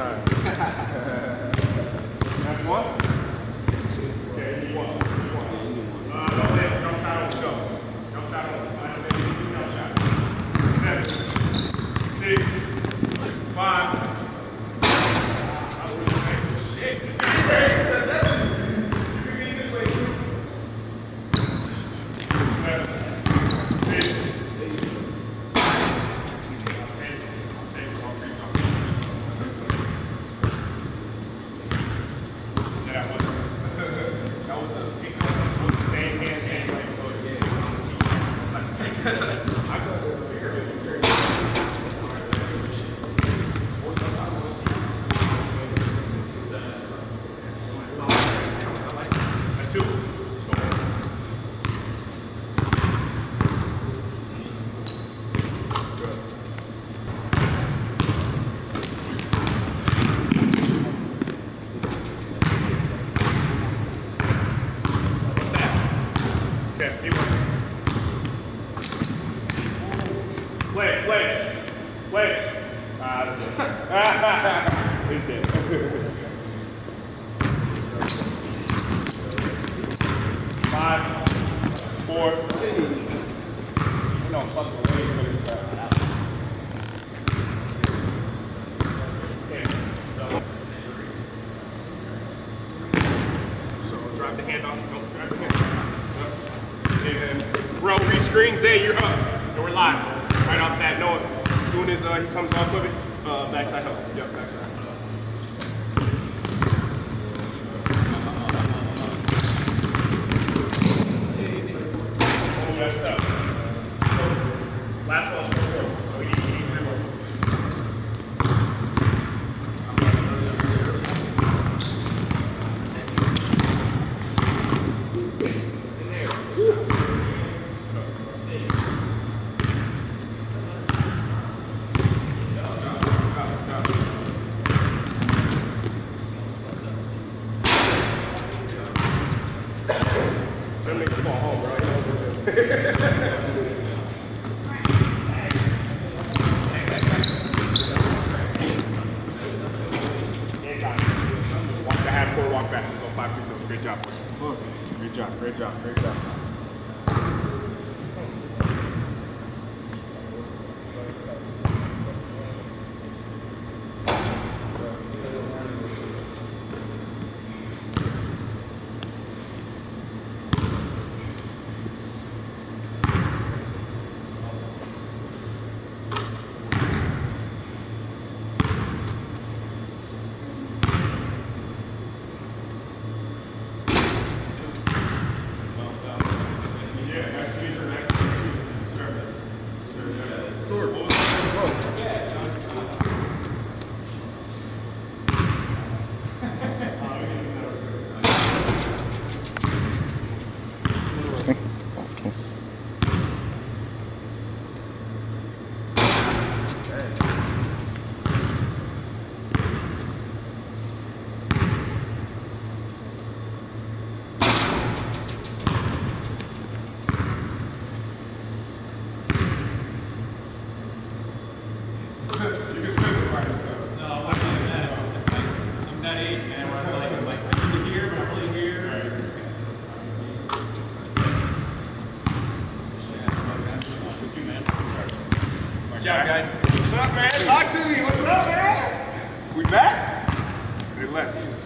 time. That's one? Okay, you need one. Jump shot over, go. Jump shot over. Jump shot. 7, 6, 5. Shit. You can be this way. 7, 6. Play. He's dead. 5, 4. No, fuck the way. So drop the hand off. Don't drop the hand. And bro, re-screen Zay, you're up. And we're live. Right off that note. As soon as he comes off of it, backside help. Yep, backside. Oh, that's up. Last one, so you need rework. Walk back. Go 5 free throws. Great job, boys. Great job. Good job, guys. What's up, man? Talk to me. What's up, man? We back? They left.